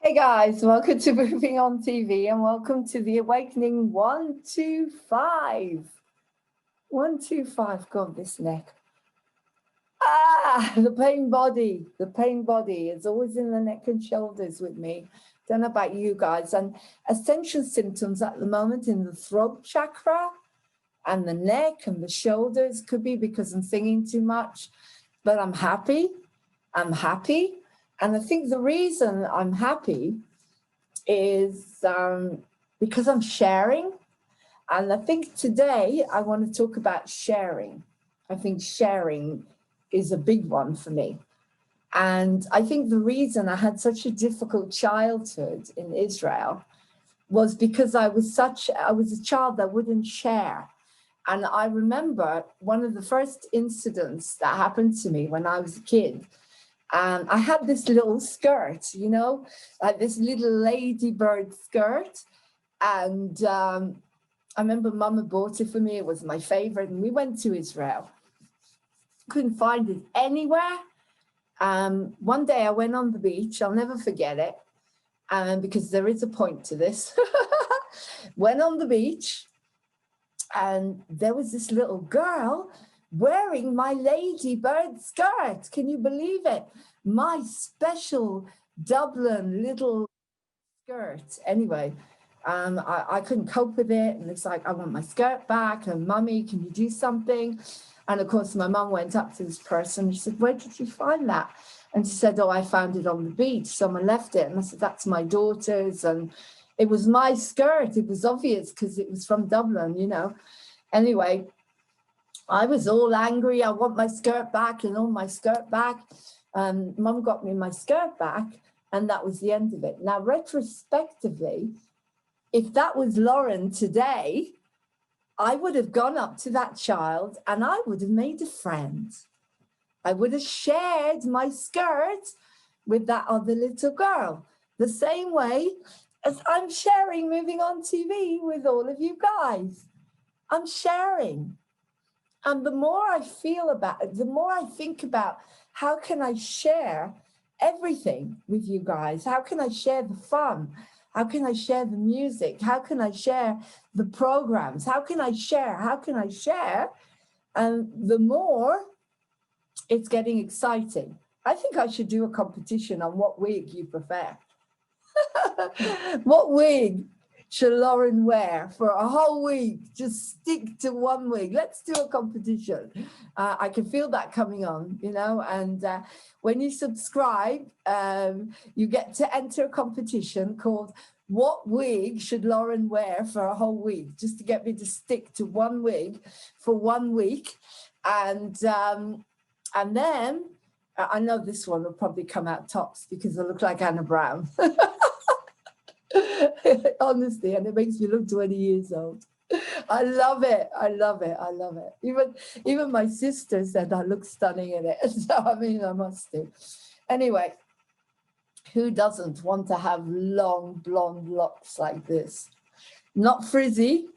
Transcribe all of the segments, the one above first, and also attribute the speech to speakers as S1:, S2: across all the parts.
S1: Hey guys, welcome to Moving On TV and welcome to the Awakening 125. 125, God, this neck. The pain body. The pain body is always in the neck and shoulders with me. Don't know about you guys. And Ascension symptoms at the moment in the throat chakra and the neck and the shoulders. Could be because I'm singing too much, but I'm happy. I'm happy. And I think the reason I'm happy is because I'm sharing. And I think today I want to talk about sharing. I think sharing is a big one for me. And I think the reason I had such a difficult childhood in Israel was because I was a child that wouldn't share. And I remember one of the first incidents that happened to me when I was a kid. I had this little skirt, you know, like this little ladybird skirt. And I remember Mama bought it for me. It was my favorite. And we went to Israel. Couldn't find it anywhere. One day I went on the beach. I'll never forget it. Because there is a point to this. Went on the beach. And there was this little girl wearing my ladybird skirt. Can you believe it? My special Dublin little skirt. Anyway, I couldn't cope with it. And it's like, I want my skirt back. And Mummy, can you do something? And of course, my mum went up to this person. She said, where did you find that? And she said, oh, I found it on the beach. Someone left it. And I said, that's my daughter's. And it was my skirt. It was obvious because it was from Dublin, you know. Anyway, I was all angry. I want my skirt back and all my skirt back. Mum got me my skirt back and that was the end of it. Now, retrospectively, if that was Lauren today, I would have gone up to that child and I would have made a friend. I would have shared my skirt with that other little girl, the same way as I'm sharing Moving On TV with all of you guys. I'm sharing. And the more I feel about it, the more I think about how can I share everything with you guys? How can I share the fun? How can I share the music? How can I share the programs? How can I share? How can I share? And the more it's getting exciting. I think I should do a competition on what wig you prefer. What wig should Lauren wear for a whole week? Just stick to one wig. Let's do a competition. I can feel that coming on, you know, and when you subscribe, you get to enter a competition called What Wig Should Lauren Wear for a Whole Week? Just to get me to stick to one wig for 1 week. And then, I know this one will probably come out tops because I look like Anna Brown. Honestly, and it makes me look 20 years old. I love it. I love it. I love it. Even my sister said I look stunning in it. So, I mean, I must do. Anyway, who doesn't want to have long blonde locks like this? Not frizzy,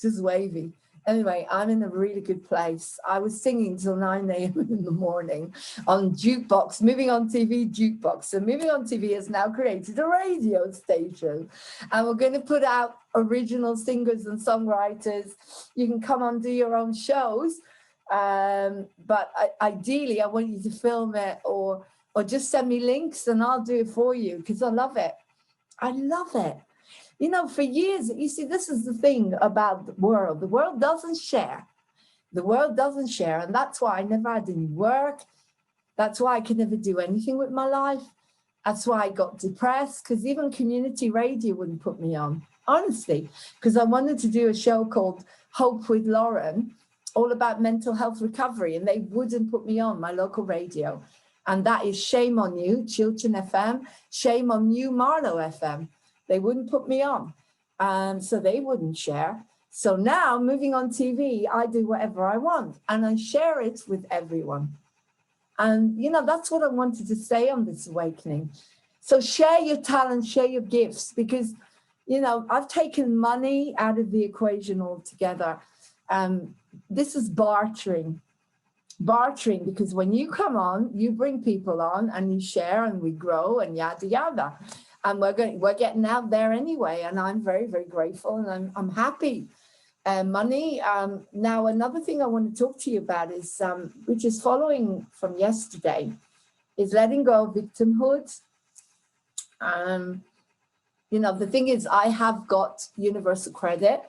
S1: just wavy. Anyway, I'm in a really good place. I was singing till 9 a.m. in the morning on Jukebox, Moving On TV Jukebox. So Moving On TV has now created a radio station. And we're going to put out original singers and songwriters. You can come on, do your own shows. But ideally, I want you to film it or just send me links and I'll do it for you because I love it. I love it. You know, for years, you see, this is the thing about the world. The world doesn't share. The world doesn't share. And that's why I never had any work. That's why I could never do anything with my life. That's why I got depressed, because even community radio wouldn't put me on, honestly, because I wanted to do a show called Hope with Lauren, all about mental health recovery, and they wouldn't put me on my local radio. And that is shame on you, Chiltern FM, shame on you, Marlow FM. They wouldn't put me on, so they wouldn't share. So now, Moving On TV, I do whatever I want, and I share it with everyone. And, you know, that's what I wanted to say on this awakening. So share your talent, share your gifts, because, you know, I've taken money out of the equation altogether. This is bartering. bartering, because when you come on, you bring people on and you share and we grow and yada yada. And we're getting out there anyway, and I'm very, very grateful, and I'm happy. Money. Now, another thing I want to talk to you about is, which is following from yesterday, is letting go of victimhood. You know, the thing is, I have got universal credit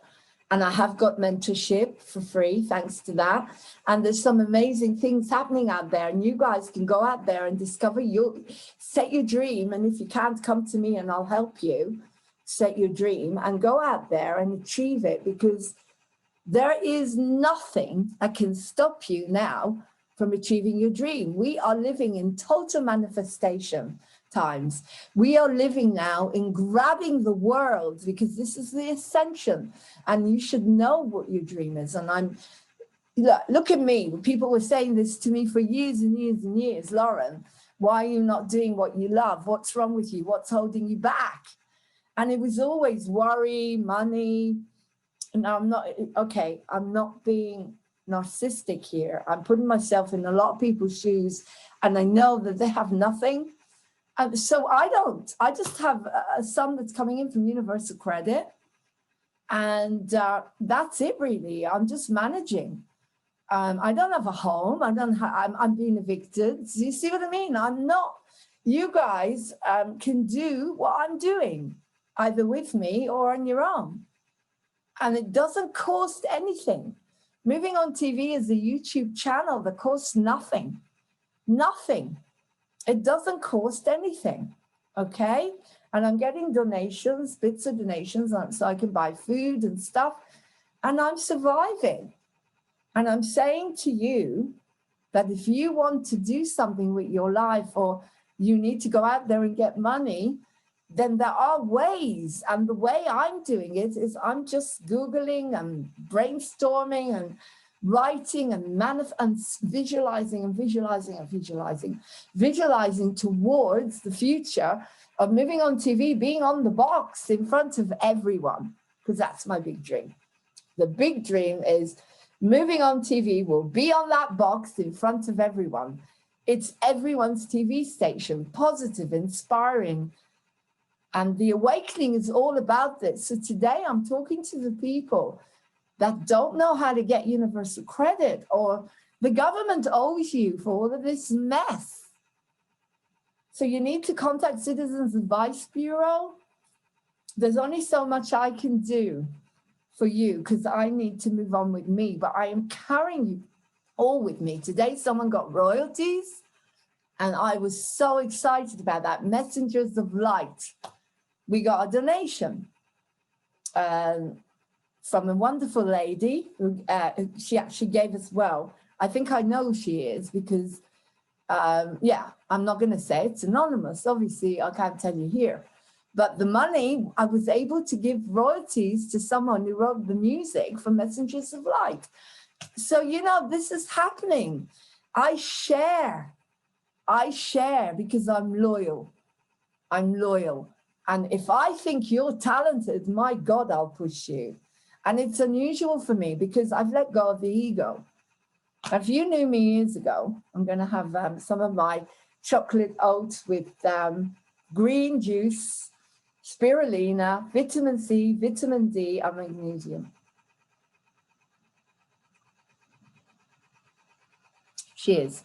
S1: and I have got mentorship for free, thanks to that. And there's some amazing things happening out there, and you guys can go out there and discover set your dream. And if you can't, come to me and I'll help you set your dream and go out there and achieve it, because there is nothing that can stop you now from achieving your dream. We are living in total manifestation times. We are living now in grabbing the world, because this is the ascension, and you should know what your dream is. And look at me. People were saying this to me for years and years and years. Lauren, why are you not doing what you love? What's wrong with you? What's holding you back? And it was always worry, money. Now, I'm not being narcissistic here. I'm putting myself in a lot of people's shoes, and I know that they have nothing. So I don't. I just have a sum that's coming in from universal credit, and that's it, really. I'm just managing. I don't have a home. I'm being evicted. Do you see what I mean? I'm not. You guys can do what I'm doing, either with me or on your own. And it doesn't cost anything. Moving on TV is a YouTube channel that costs nothing. Nothing. It doesn't cost anything, okay? And I'm getting donations, bits of donations, so I can buy food and stuff, and I'm surviving. And I'm saying to you that if you want to do something with your life, or you need to go out there and get money, then there are ways. And the way I'm doing it is I'm just Googling and brainstorming and writing and visualizing towards the future of moving on TV, being on the box in front of everyone, because that's my big dream. The big dream is moving on TV will be on that box in front of everyone. It's everyone's TV station, positive, inspiring. And the awakening is all about this. So today I'm talking to the people that don't know how to get universal credit, or the government owes you for all of this mess. So you need to contact Citizens Advice Bureau. There's only so much I can do for you, because I need to move on with me, but I am carrying you all with me. Today someone got royalties, and I was so excited about that. Messengers of Light. We got a donation from a wonderful lady who she actually gave us, well, I think I know who she is, because, yeah, I'm not going to say it's anonymous. Obviously, I can't tell you here. But the money, I was able to give royalties to someone who wrote the music for Messengers of Light. So, you know, this is happening. I share because I'm loyal. I'm loyal. And if I think you're talented, my God, I'll push you. And it's unusual for me because I've let go of the ego. If you knew me years ago, I'm going to have some of my chocolate oats with green juice, spirulina, vitamin C, vitamin D, and magnesium. Cheers.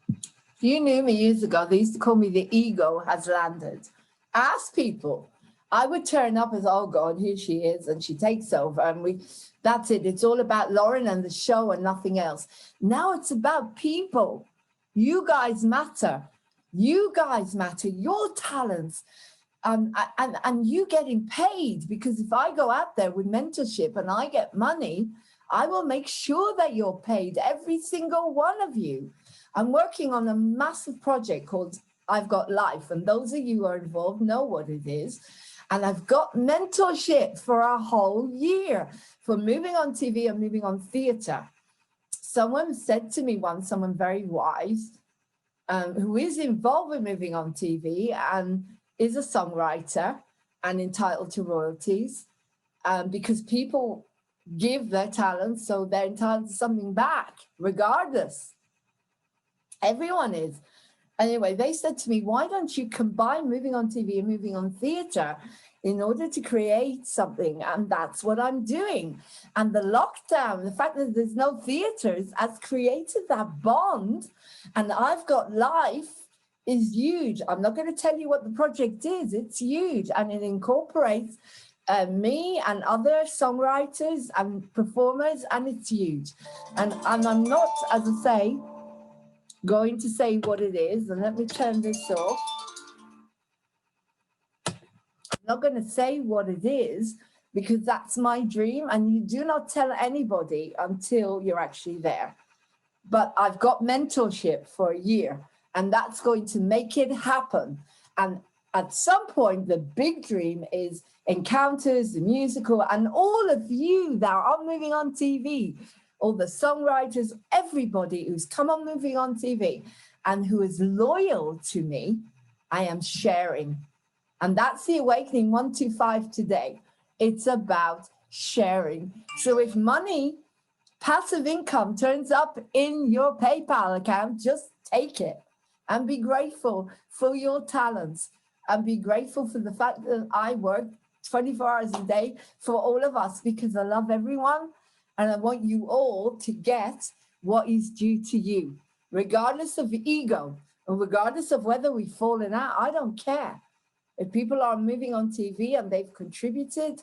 S1: If you knew me years ago, they used to call me the ego has landed. Ask people. I would turn up as, oh God, here she is, and she takes over, and that's it. It's all about Laurene and the show and nothing else. Now it's about people. You guys matter. You guys matter. Your talents, and you getting paid, because if I go out there with mentorship and I get money, I will make sure that you're paid, every single one of you. I'm working on a massive project called I've Got Life, and those of you who are involved know what it is. And I've got mentorship for a whole year for moving on TV and moving on theatre. Someone said to me once, someone very wise, who is involved with moving on TV and is a songwriter and entitled to royalties, because people give their talent, so they're entitled to something back, regardless. Everyone is. Anyway, they said to me, why don't you combine moving on TV and moving on theatre in order to create something? And that's what I'm doing. And the lockdown, the fact that there's no theatres, has created that bond. And I've got life is huge. I'm not going to tell you what the project is. It's huge. And it incorporates me and other songwriters and performers, and it's huge. And I'm not, as I say, going to say what it is. And let me turn this off. I'm not going to say what it is because that's my dream, and you do not tell anybody until you're actually there. But I've got mentorship for a year, and that's going to make it happen. And at some point, the big dream is Encounters, the musical, and all of you that are moving on TV, all the songwriters, everybody who's come on moving on TV and who is loyal to me, I am sharing. And that's the Awakening 125 today. It's about sharing. So if money, passive income turns up in your PayPal account, just take it and be grateful for your talents and be grateful for the fact that I work 24 hours a day for all of us, because I love everyone and I want you all to get what is due to you, regardless of ego or regardless of whether we've fallen out. I don't care. If people are moving on TV and they've contributed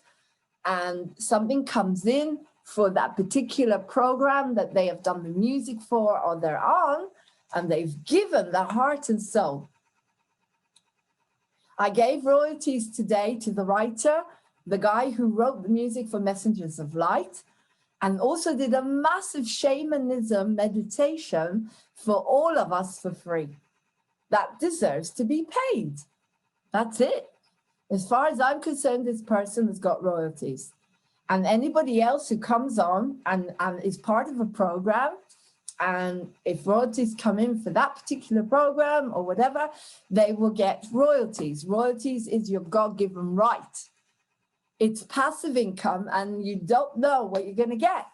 S1: and something comes in for that particular program that they have done the music for or they're on, and they've given their heart and soul. I gave royalties today to the writer, the guy who wrote the music for Messengers of Light, and also did a massive shamanism meditation for all of us for free. That deserves to be paid. That's it. As far as I'm concerned, this person has got royalties. And anybody else who comes on and is part of a program, and if royalties come in for that particular program or whatever, they will get royalties. Royalties is your God-given right. It's passive income, and you don't know what you're going to get.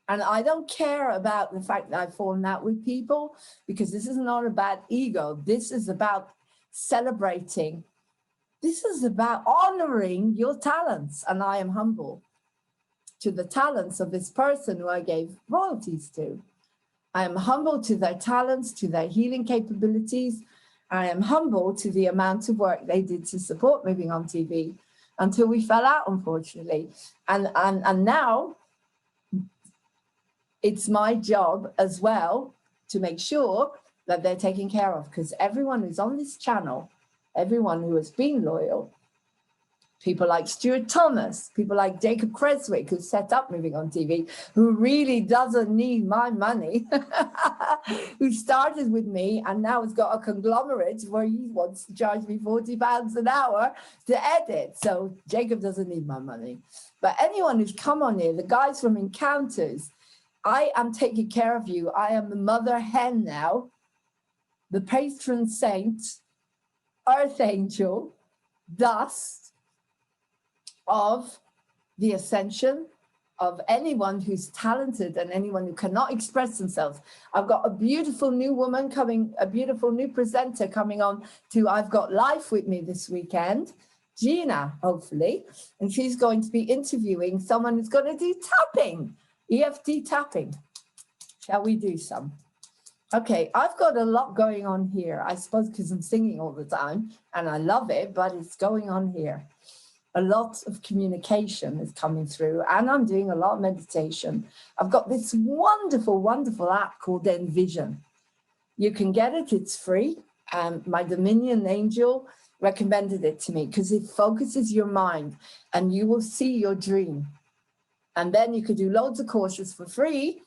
S1: And I don't care about the fact that I've fallen out with people, because this is not about ego. This is about celebrating. This is about honoring your talents. And I am humble to the talents of this person who I gave royalties to. I am humble to their talents, to their healing capabilities. I am humble to the amount of work they did to support Moving on TV until we fell out, unfortunately. And now it's my job as well to make sure that they're taken care of, because everyone who's on this channel, everyone who has been loyal, people like Stuart Thomas, people like Jacob Creswick, who set up Moving on TV, who really doesn't need my money, who started with me and now has got a conglomerate where he wants to charge me £40 an hour to edit. So Jacob doesn't need my money. But anyone who's come on here, the guys from Encounters, I am taking care of you. I am the mother hen now, the patron saint, earth angel, dust, of the ascension of anyone who's talented and anyone who cannot express themselves. I've got a beautiful new woman coming, a beautiful new presenter coming on to I've Got Life with me this weekend, Gina, hopefully, and she's going to be interviewing someone who's going to do tapping, EFT tapping. Shall we do some? Okay, I've got a lot going on here, I suppose, because I'm singing all the time and I love it, but it's going on here. A lot of communication is coming through, and I'm doing a lot of meditation. I've got this wonderful, wonderful app called Envision. You can get it, it's free. My Dominion angel recommended it to me because it focuses your mind and you will see your dream. And then you could do loads of courses for free.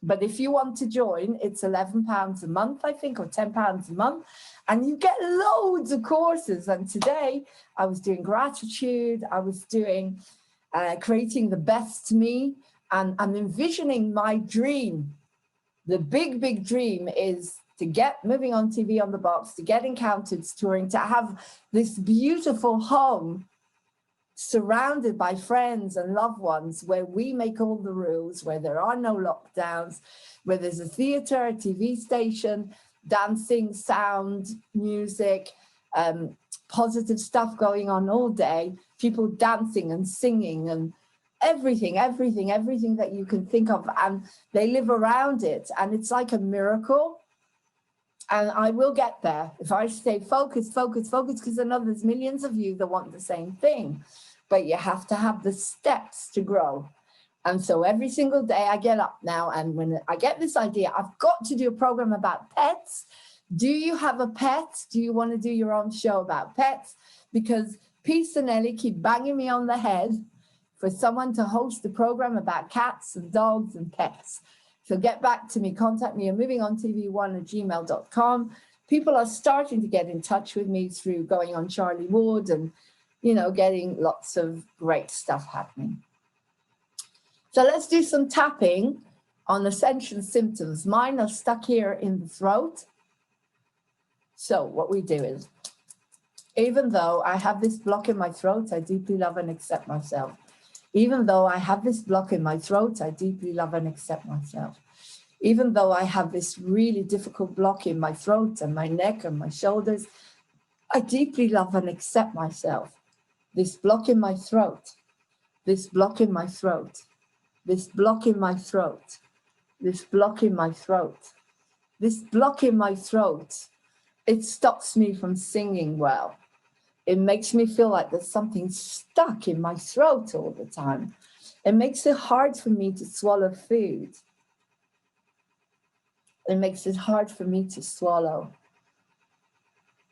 S1: But if you want to join, it's £11 a month, I think, or £10 a month. And you get loads of courses. And today I was doing gratitude. I was doing creating the best me. And I'm envisioning my dream. The big, big dream is to get Moving on TV on the box, to get Encounters touring, to have this beautiful home surrounded by friends and loved ones, where we make all the rules, where there are no lockdowns, where there's a theater, a TV station, dancing, sound, music, positive stuff going on all day, people dancing and singing and everything that you can think of, and they live around it, and it's like a miracle. And I will get there if I stay focused, because I know there's millions of you that want the same thing, but you have to have the steps to grow. And so every single day I get up now, and when I get this idea, I've got to do a program about pets. Do you have a pet? Do you want to do your own show about pets? Because Peace and Ellie keep banging me on the head for someone to host a program about cats and dogs and pets. So get back to me, contact me at movingontv1@gmail.com. People are starting to get in touch with me through going on Charlie Ward and, you know, getting lots of great stuff happening. So let's do some tapping on Ascension symptoms. Mine are stuck here in the throat. So what we do is, even though I have this block in my throat, I deeply love and accept myself. Even though I have this block in my throat, I deeply love and accept myself. Even though I have this really difficult block in my throat and my neck and my shoulders, I deeply love and accept myself. This block in my throat, this block in my throat, this block in my throat, this block in my throat, this block in my throat, it stops me from singing well. It makes me feel like there's something stuck in my throat all the time. It makes it hard for me to swallow food. It makes it hard for me to swallow.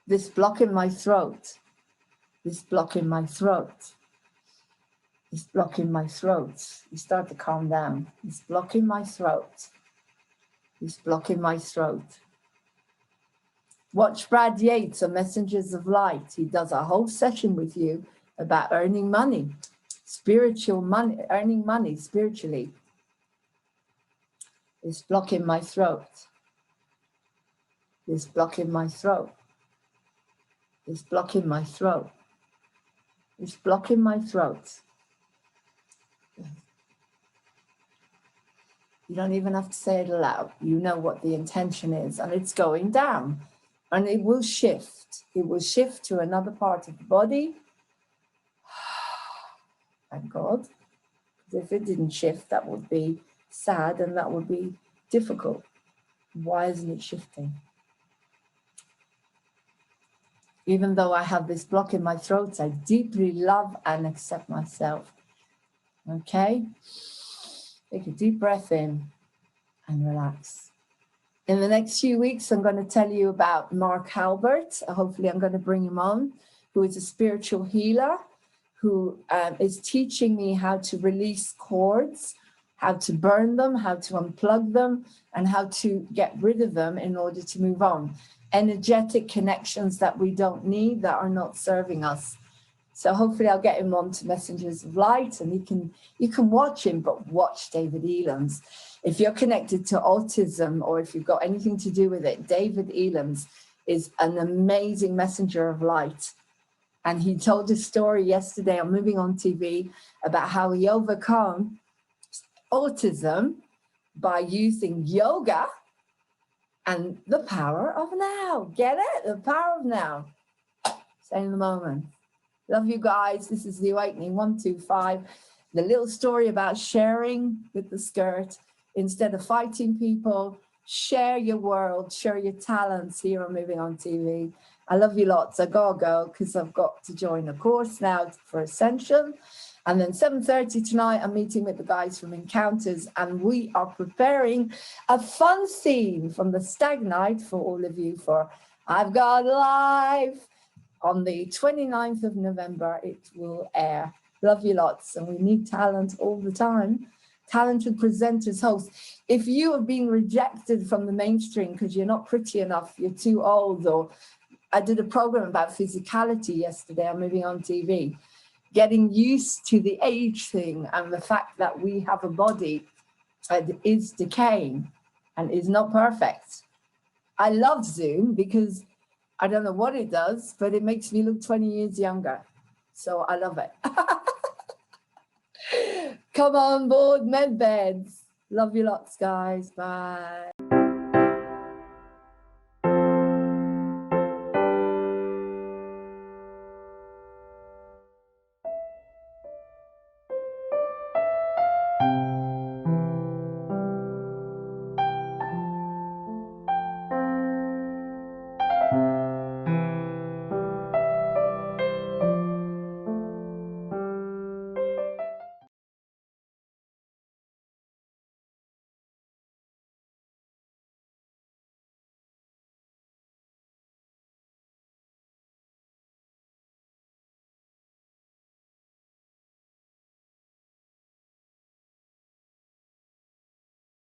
S1: This block in my throat, this block in my throat, this block in my throat. You start to calm down. This block in my throat, this block in my throat. Watch Brad Yates on Messengers of Light. He does a whole session with you about earning money, spiritual money, earning money spiritually. This block in my throat. This block in my throat. This block in my throat. This block in my throat. You don't even have to say it aloud. You know what the intention is, and it's going down. And it will shift. It will shift to another part of the body. Thank God. Because if it didn't shift, that would be sad and that would be difficult. Why isn't it shifting? Even though I have this block in my throat, I deeply love and accept myself. Okay? Take a deep breath in and relax. In the next few weeks, I'm going to tell you about Mark Halbert. Hopefully, I'm going to bring him on, who is a spiritual healer, who is teaching me how to release cords, how to burn them, how to unplug them, and how to get rid of them in order to move on. Energetic connections that we don't need, that are not serving us. So hopefully I'll get him on to Messengers of Light, and you can watch him, but watch David Elam's. If you're connected to autism, or if you've got anything to do with it, David Elam's is an amazing messenger of light. And he told a story yesterday on Moving On TV about how he overcome autism by using yoga and the power of now. Get it? The power of now. Stay in the moment. Love you guys. This is the Awakening 125. The little story about sharing with the skirt. Instead of fighting people, share your world, share your talents here on Moving On TV. I love you lots. I gotta go because I've got to join a course now for Ascension. And then 7:30 tonight, I'm meeting with the guys from Encounters, and we are preparing a fun scene from the Stag Night for all of you for I've Got Live. On the 29th of November, it will air. Love you lots, and we need talent all the time. Talented presenters, hosts. If you have been rejected from the mainstream because you're not pretty enough, you're too old, or I did a program about physicality yesterday on Moving On TV, getting used to the age thing and the fact that we have a body that is decaying and is not perfect. I love Zoom because I don't know what it does, but it makes me look 20 years younger. So I love it. come on board med beds. Love you lots, guys. Bye.